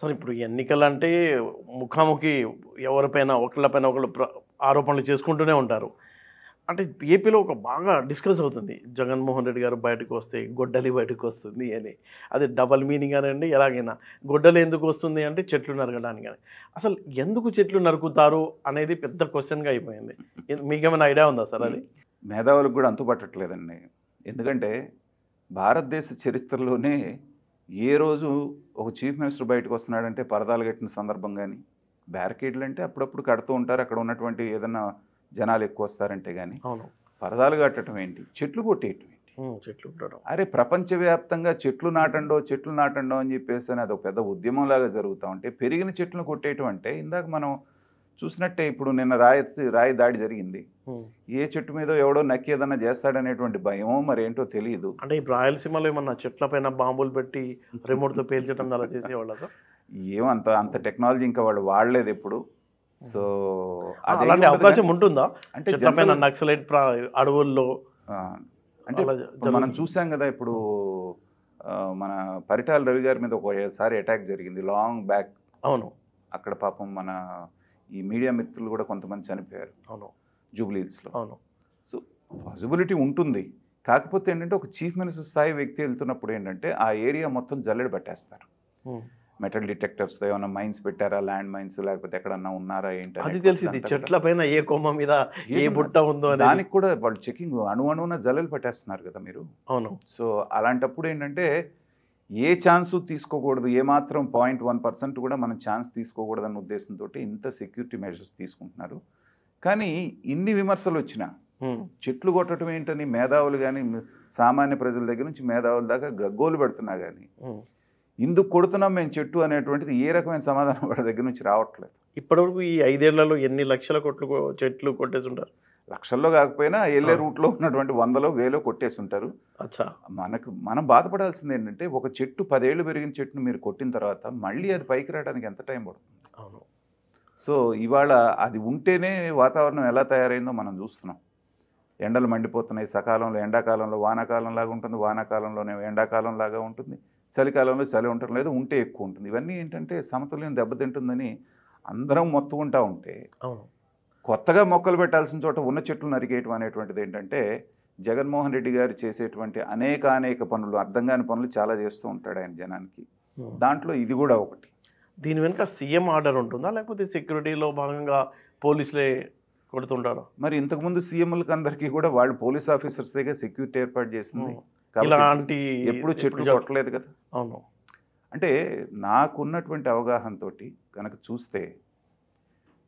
అసలు ఇప్పుడు ఎన్నికలంటే ముఖాముఖి ఎవరిపైన ఒకళ్ళపైన ఒకళ్ళు ఆరోపణలు చేసుకుంటూనే ఉంటారు. అంటే ఏపీలో ఒక బాగా డిస్కస్ అవుతుంది. జగన్మోహన్ రెడ్డి గారు బయటకొస్తే గొడ్డలి బయటకొస్తుంది అని. అది డబుల్ మీనింగ్ అనండి ఎలాగైనా. గొడ్డలి ఎందుకు వస్తుంది అంటే చెట్లు నరకడానికని. అసలు ఎందుకు చెట్లు నరుకుతారు అనేది పెద్ద క్వెషన్‌గా అయిపోయింది. మీకేమైనా ఐడియా ఉందా సార్ అది? మేధావులకు కూడా అంతుపట్టట్లేదండి. ఎందుకంటే భారతదేశ చరిత్రలోనే ఏ రోజు ఒక చీఫ్ మినిస్టర్ బయటకు వస్తున్నాడంటే పరదాలు కట్టిన సందర్భం గానీ, బ్యారికేడ్లు అంటే అప్పుడప్పుడు కడుతూ ఉంటారు. అక్కడ ఉన్నటువంటి ఏదన్నా జనాలు ఎక్కువ వస్తారంటే గానీ, అవును. పరదాలు కట్టడం ఏంటి? చెట్లు కొట్టేయటం ఏంటి? చెట్లు ఉండడం. అరే ప్రపంచవ్యాప్తంగా చెట్లు నాటండో, చెట్లు నాటండో అని చెప్పేసి అదొక పెద్ద ఉద్యమంలాగా జరుగుతా ఉంటే, పెరిగిన చెట్లను కొట్టేయటం అంటే ఇందాక మనం చూసినట్టే ఇప్పుడు నిన్న రాయి దాడి జరిగింది. హ్మ్. ఏ చెట్టు మీదో ఎవడో నక్కి ఏదన్నా చేస్తాడనేటువంటి భయమో మరేంటో తెలీదు. అంటే ఇప్పుడు రాయలసీమలో ఏమన్నా చెట్ల పైన బాంబులు పెట్టి రిమోట్‌తో పేల్చడం అలా చేసేవాళ్ళా సార్? అంత అంత టెక్నాలజీ ఇంకా వాళ్ళు వాడలేదెప్పుడు. సో, అదేం అలాంటి ఉండదు అవకాశం గానీ ఉంటుందా? అంటే చెట్ల పైన జనరల్ నక్సలైట్ అడవుల్లో అంటే అలా ఇప్పుడు మనం జరుగుతుంది. చూసాం గదా! ఇప్పుడు మన పరిటాల రవి గారి మీద ఒకసారి అటాక్ జరిగింది. Long back. అవును. అక్కడ పాపం మన ఈ మీడియా మిత్రులు గూడా కొంతమంది చనిపోయారు. అవును. జూబ్లీ హిల్స్‌లో. అవును. సో, పాజిబిలిటీ ఉంటుంది. కాకపోతే ఏంటంటే ఒక చీఫ్ మినిస్టర్ స్థాయి వ్యక్తి వెళ్తున్నప్పుడు ఏంటంటే ఆ ఏరియా మొత్తం జల్లెడ పట్టేస్తారు. హ్మ్. మెటల్ డిటెక్టర్స్‌తో ఏమన్నా మైన్స్ పెట్టారా? ల్యాండ్ మైన్స్ లేకపోతే ఎక్కడన్నా ఉన్నారా ఏంటి అది అనేటువంటిది తెలిసింది. అంతా కూడా చెట్ల పైన ఏ కొమ్మ మీద ఏ ఏదున్నా బుట్ట ఉందో అనేది. దానికి కూడా వాళ్ళు చెకింగ్ అణువణువున జల్లెలు పట్టేస్తున్నారు కదా మీరు. అవును. సో, అలాంటప్పుడు ఏంటంటే ఏ ఛాన్సు తీసుకోకూడదు. ఏమాత్రం 0.1% కూడా మనం ఛాన్స్ తీసుకోకూడదన్న ఉద్దేశంతోటి ఇంత సెక్యూరిటీ మెజర్స్ తీసుకుంటున్నారు. కానీ ఇన్ని విమర్శలొచ్చినా హ్మ్. చెట్లు కొట్టడం ఏంటని మేధావులు గాని, సామాన్య ప్రజల దగ్గర నుంచి మేధావుల దాకా గగ్గోలు పెడుతున్నా గాని, హ్మ్. ఇందుకు కొడుతున్నాం మేము చెట్టు అనేటువంటిది ఏ రకమైన సమాధానం వాళ్ళ దగ్గర నుంచి రావట్లేదు. ఇప్పటివరకు ఈ 5 ఏళ్లలో ఎన్ని లక్షల చెట్లు కొట్టేసుంటారు? లక్షల్లో కాకపోయినా ఆ! ఎళ్ళే రూట్‌లో ఉన్నటువంటి 100లో, 1000లో కొట్టేసుంటారు. అచ్చా! మనం బాధపడాల్సింది ఏంటంటే, ఒక చెట్టు 10 ఏళ్ళు పెరిగిన చెట్టుని మీరు కొట్టిన తర్వాత, మళ్ళీ అది పైకి రావడానికి ఎంత టైం పడుతుంది? అవును. సో, ఇవాళ అది ఉంటేనే వాతావరణం ఎలా తయారైందో మనం చూస్తున్నాం. ఎండలు మండిపోతున్నాయి. సకాలంలో ఎండాకాలంలో వానాకాలంలాగా ఉంటుంది. వానాకాలంలోనేమో ఎండాకాలంలాగా ఉంటుంది. చలికాలంలో చలి ఉండటం లేదు. ఉంటే ఎక్కువ ఉంటుంది. ఇవన్నీ ఏంటంటే సమతుల్యం దెబ్బతింటుందని అందరం మొత్తుకుంటా ఉంటే, అవును. కొత్తగా మొక్కలు పెట్టాల్సిన చోట ఉన్న చెట్లు నరికేయటం అనేటువంటిది ఏంటంటే, జగన్మోహన్ రెడ్డి గారు చేసేటువంటి అనేక పనులు, అర్థం కాని పనులు చాలా చేస్తూ ఉంటాడు ఆయన జనానికి. హ్మ్. దాంట్లో ఇది కూడా ఒకటి. దీని వెనుక సీఎం ఆర్డర్ ఉంటుందా? లేకపోతే సెక్యూరిటీలో భాగంగా పోలీసులే కొడుతుంటారా? మరి ఇంతకుముందు సీఎంలకు అందరికీ కూడా వాళ్ళు పోలీస్ ఆఫీసర్సేగా సెక్యూరిటీ ఏర్పాటు చేసింది. హ్మ్. కాబట్టి ఇలాంటి ఎప్పుడు చెట్లు కొట్టలేదు కదా. అవును. అంటే నాకున్నటువంటి అవగాహనతోటి కనుక చూస్తే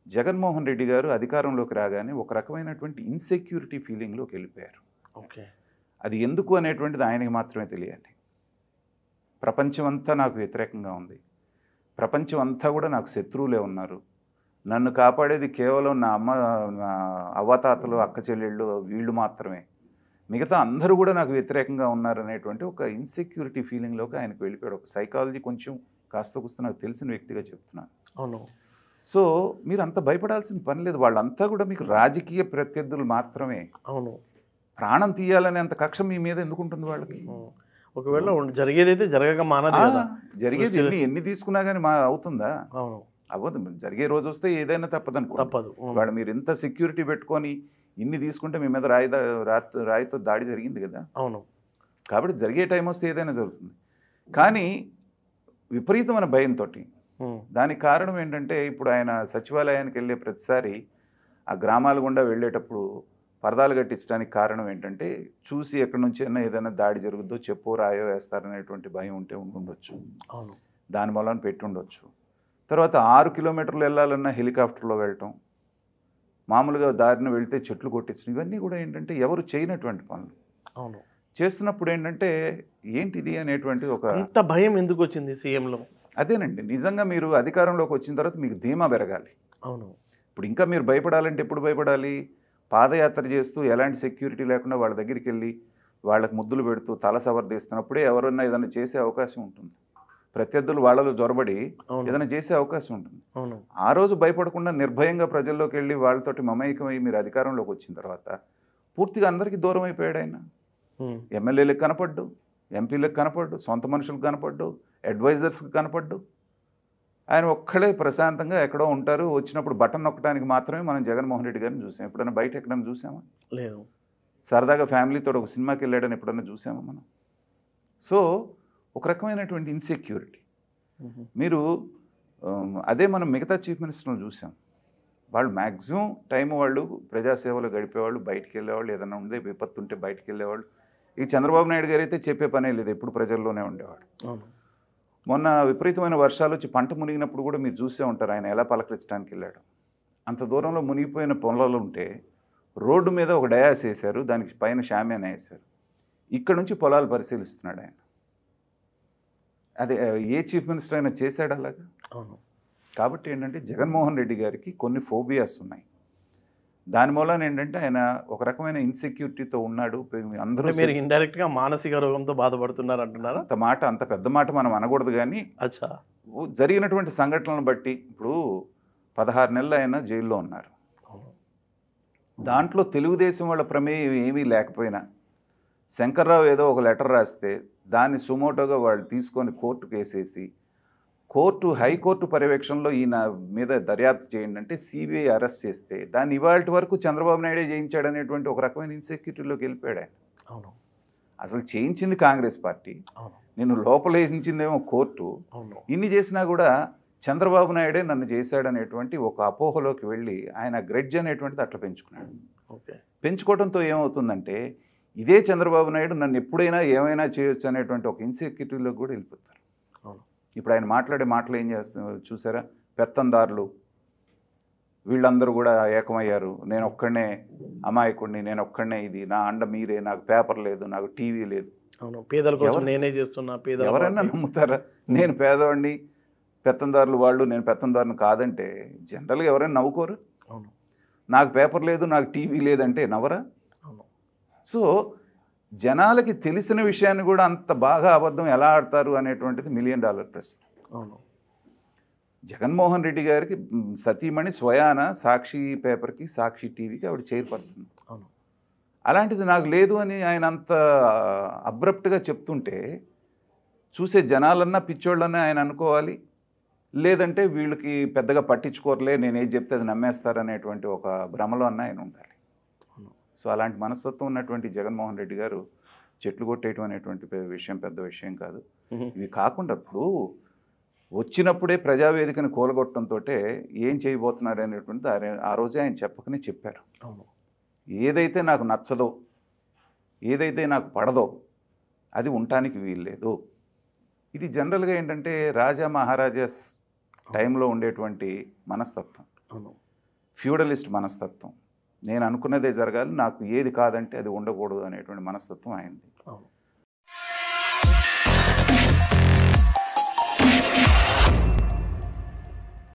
జగన్మోహన్ రెడ్డి గారు అధికారంలోకి రాగానే ఒక రకమైనటువంటి ఇన్సెక్యూరిటీ ఫీలింగ్లోకి వెళ్ళిపోయారు. ఓకే. అది ఎందుకు అనేటువంటిది ఆయనకి మాత్రమే తెలియాలి. ప్రపంచం అంతా నాకు వ్యతిరేకంగా ఉంది. ప్రపంచం అంతా కూడా నాకు శత్రువులే ఉన్నారు. నన్ను కాపాడేది కేవలం నా అవ్వాతాతలు, అక్క చెల్లెళ్ళు వీళ్ళు మాత్రమే. మిగతా అందరూ కూడా నాకు వ్యతిరేకంగా ఉన్నారనేటువంటి ఒక ఇన్సెక్యూరిటీ ఫీలింగ్లోకి ఆయనకు వెళ్ళిపోయాడు. ఒక సైకాలజీ కొంచెం కాస్త కూస్త నాకు తెలిసిన వ్యక్తిగా చెప్తున్నాను. అవును. సో, మీరంత భయపడాల్సిన పని లేదు. వాళ్ళంతా కూడా మీకు రాజకీయ ప్రత్యర్థులు మాత్రమే. అవును. ప్రాణం తీయాలనే అంత కక్ష మీ మీద ఎందుకుంటుంది వాళ్ళకి? హ్మ్. ఒకవేళ జరిగేదైతే జరగక మానదు ఆ! గదా! జరిగేది సృష్టి ఎన్ని తీసుకున్నా గాని అవుతుందా? అవును. అవ్వదు. జరిగే రోజొస్తే ఏదైనా తప్పదనుకోండి. తప్పదు. అవును. ఇవాళ మీరు ఇంత సెక్యూరిటీ పెట్టుకొని ఇన్ని తీసుకుంటే మీ మీద రాయితో దాడి జరిగింది కదా. అవును. కాబట్టి జరిగే టైం వస్తే ఏదైనా జరుగుతుంది. కానీ విపరీతమైన భయంతోటి హ్మ్. దానికి కారణం ఏంటంటే ఇప్పుడు ఆయన సచివాలయానికి వెళ్ళే ప్రతిసారి ఆ గ్రామాల గుండా వెళ్ళేటప్పుడు పరదాలు కట్టించడానికి కారణం ఏంటంటే చూసి ఎక్కడి నుంచి అయినా ఏదైనా దాడి జరుగుద్దో చెప్పో రాయో వేస్తారనేటువంటి భయం ఉండొచ్చు. అవును. దాని మూలన పెట్టి ఉండొచ్చు. తర్వాత 6 కిలోమీటర్లు వెళ్ళాలన్నా హెలికాప్టర్లో వెళ్ళటం, మామూలుగా దారిన వెళ్తే చెట్లు కొట్టించడం, ఇవన్నీ కూడా ఏంటంటే ఎవరు చేయనటువంటి పనులు. అవును. చేస్తున్నప్పుడు ఏంటంటే ఏంటిది అనేటువంటి ఒక అంత భయం ఎందుకొచ్చింది సీఎంలో? అదేనండి. నిజంగా మీరు అధికారంలోకి వచ్చిన తర్వాత మీకు ధీమా పెరగాలి. అవును. ఇప్పుడు ఇంకా మీరు భయపడాలంటే ఎప్పుడు భయపడాలి? పాదయాత్ర చేస్తూ ఎలాంటి సెక్యూరిటీ లేకుండా వాళ్ళ దగ్గరికెళ్ళి వాళ్ళకి ముద్దులు పెడుతూ తల సవరదీస్తున్నప్పుడే ఎవరన్నా ఏదైనా చేసే అవకాశం ఉంటుంది. ప్రత్యర్థులు వాళ్ళలో జొరబడి అవును. ఏదైనా చేసే అవకాశం ఉంటుంది. అవును. ఆ రోజు భయపడకుండా నిర్భయంగా ప్రజల్లోకి వెళ్ళి వాళ్ళతోటి మమేకమై మీరు అధికారంలోకి వచ్చిన తర్వాత పూర్తిగా అందరికీ దూరం అయిపోయాడు ఆయన. హ్మ్. ఎమ్మెల్యేలకు కనపడ్డు, ఎంపీలకు కనపడ్డు, సొంత మనుషులకు కనపడ్డు, అడ్వైజర్స్కి కనపడ్డు. ఆయన ఒక్కడే ప్రశాంతంగా ఎక్కడో ఉంటారు. వచ్చినప్పుడు బటన్ నొక్కడానికి మాత్రమే మనం జగన్మోహన్ రెడ్డి గారిని చూసాం. ఎప్పుడైనా బయట ఎక్కడైనా చూసామా? లేదు. సరదాగా ఫ్యామిలీతో ఒక సినిమాకి వెళ్ళాడని ఎప్పుడైనా చూసామా మనం? సో ఒక రకమైనటువంటి ఇన్సెక్యూరిటీ. మీరు అదే మనం మిగతా చీఫ్ మినిస్టర్లు చూసాం. వాళ్ళు మ్యాక్సిమం టైం వాళ్ళు ప్రజాసేవలో గడిపేవాళ్ళు, బయటికి వెళ్ళేవాళ్ళు, ఏదైనా ఉండే విపత్తు ఉంటే బయటికి వెళ్ళేవాళ్ళు. ఈ చంద్రబాబు నాయుడు గారు అయితే చెప్పే పనే లేదు, ఎప్పుడు ప్రజల్లోనే ఉండేవాడు. మొన్న విపరీతమైన వర్షాలు వచ్చి పంట మునిగినప్పుడు కూడా మీరు చూసే ఉంటారు ఆయన ఎలా పలకరించడానికి వెళ్ళాడు. అంత దూరంలో మునిగిపోయిన పొలాలు ఉంటే రోడ్డు మీద ఒక డయాస్ వేశారు, దానికి పైన షామియానా వేశారు. ఇక్కడ నుంచి పొలాలు పరిశీలిస్తున్నాడు ఆయన. అదే ఏ చీఫ్ మినిస్టర్ అయినా చేశాడు అలాగా? అవును. కాబట్టి ఏంటంటే జగన్మోహన్ రెడ్డి గారికి కొన్ని ఫోబియాస్ ఉన్నాయి. దాని మూలన ఏంటంటే ఆయన ఒక రకమైన ఇన్సెక్యూరిటీతో ఉన్నాడు. అందరూ మీరు ఇండైరెక్ట్గా మానసిక రోగంతో బాధపడుతున్నారు అంటున్నారా? అంత పెద్ద మాట మనం అనకూడదు. కానీ అచ్చా, జరిగినటువంటి సంఘటనలను బట్టి ఇప్పుడు 16 నెలలు ఆయన జైల్లో ఉన్నారు. దాంట్లో తెలుగుదేశం వాళ్ళ ప్రమేయం ఏమీ లేకపోయినా శంకర్రావు ఏదో ఒక లెటర్ రాస్తే దాన్ని సుమోటోగా వాళ్ళు తీసుకొని కోర్టుకు వేసేసి హైకోర్టు పర్యవేక్షణలో ఈయన మీద దర్యాప్తు చేయండి అంటే సిబిఐ అరెస్ట్ చేస్తే దాన్ని ఇవాళ వరకు చంద్రబాబు నాయుడే చేయించాడు అనేటువంటి ఒక రకమైన ఇన్సెక్యూరిటీలోకి వెళ్ళిపోయాడు ఆయన. అవును. అసలు చేయించింది కాంగ్రెస్ పార్టీ, నేను లోపల వేయించిందేమో కోర్టు. ఇన్ని చేసినా కూడా చంద్రబాబు నాయుడే నన్ను చేశాడనేటువంటి ఒక అపోహలోకి వెళ్ళి ఆయన గ్రెడ్జ్ అనేటువంటిది అట్లా పెంచుకున్నాడు. పెంచుకోవడంతో ఏమవుతుందంటే ఇదే చంద్రబాబు నాయుడు నన్ను ఎప్పుడైనా ఏమైనా చేయొచ్చు అనేటువంటి ఒక ఇన్సెక్యూరిటీలోకి కూడా వెళ్ళిపోతారు. ఇప్పుడు ఆయన మాట్లాడే మాటలు ఏం చేస్తున్నారు చూసారా? పెత్తందారులు వీళ్ళందరూ కూడా ఏకమయ్యారు, నేను ఒక్కడనే అమాయకుడిని, నేను ఒక్కడనే ఇది, నా అండ మీరే, నాకు పేపర్ లేదు, నాకు టీవీ లేదు. పేదల కోసం నేనే చేస్తున్నా. ఎవరైనా నమ్ముతారా? నేను పేదవాడిని, పెత్తందారులు వాళ్ళు, నేను పెత్తందారుని కాదంటే జనరల్గా ఎవరైనా నవ్వుకోరు. నాకు పేపర్ లేదు, నాకు టీవీ లేదంటే నవ్వరా? సో జనాలకి తెలిసిన విషయాన్ని కూడా అంత బాగా అబద్ధం ఎలా ఆడతారు అనేటువంటిది $1 మిలియన్ ప్రశ్న. జగన్మోహన్ రెడ్డి గారికి సతీమణి స్వయాన సాక్షి పేపర్కి, సాక్షి టీవీకి ఆవిడ చైర్పర్సన్. అలాంటిది నాకు లేదు అని ఆయన అంత అబ్రప్ట్గా చెప్తుంటే చూసే జనాలన్నా పిచ్చోళ్ళన్నా ఆయన అనుకోవాలి, లేదంటే వీళ్ళకి పెద్దగా పట్టించుకోరలే, నేను ఏది చెప్తే అది నమ్మేస్తారనేటువంటి ఒక భ్రమలో అన్న ఆయన ఉండాలి. సో అలాంటి మనస్తత్వం ఉన్నటువంటి జగన్మోహన్ రెడ్డి గారు చెట్లు కొట్టేయటం అనేటువంటి విషయం పెద్ద విషయం కాదు. ఇవి కాకుండా ఇప్పుడు వచ్చినప్పుడే ప్రజావేదికను కూలగొట్టడంతో ఏం చేయబోతున్నాడు అనేటువంటిది ఆ రోజే ఆయన చెప్పకనే చెప్పారు. ఏదైతే నాకు నచ్చదో, ఏదైతే నాకు పడదో అది ఉండటానికి వీల్లేదు. ఇది జనరల్గా ఏంటంటే రాజా మహారాజాస్ టైంలో ఉండేటువంటి మనస్తత్వం, ఫ్యూడలిస్ట్ మనస్తత్వం. నేను అనుకున్నదే జరగాలి, నాకు ఏది కాదంటే అది ఉండకూడదు అనేటువంటి మనస్తత్వం అయింది.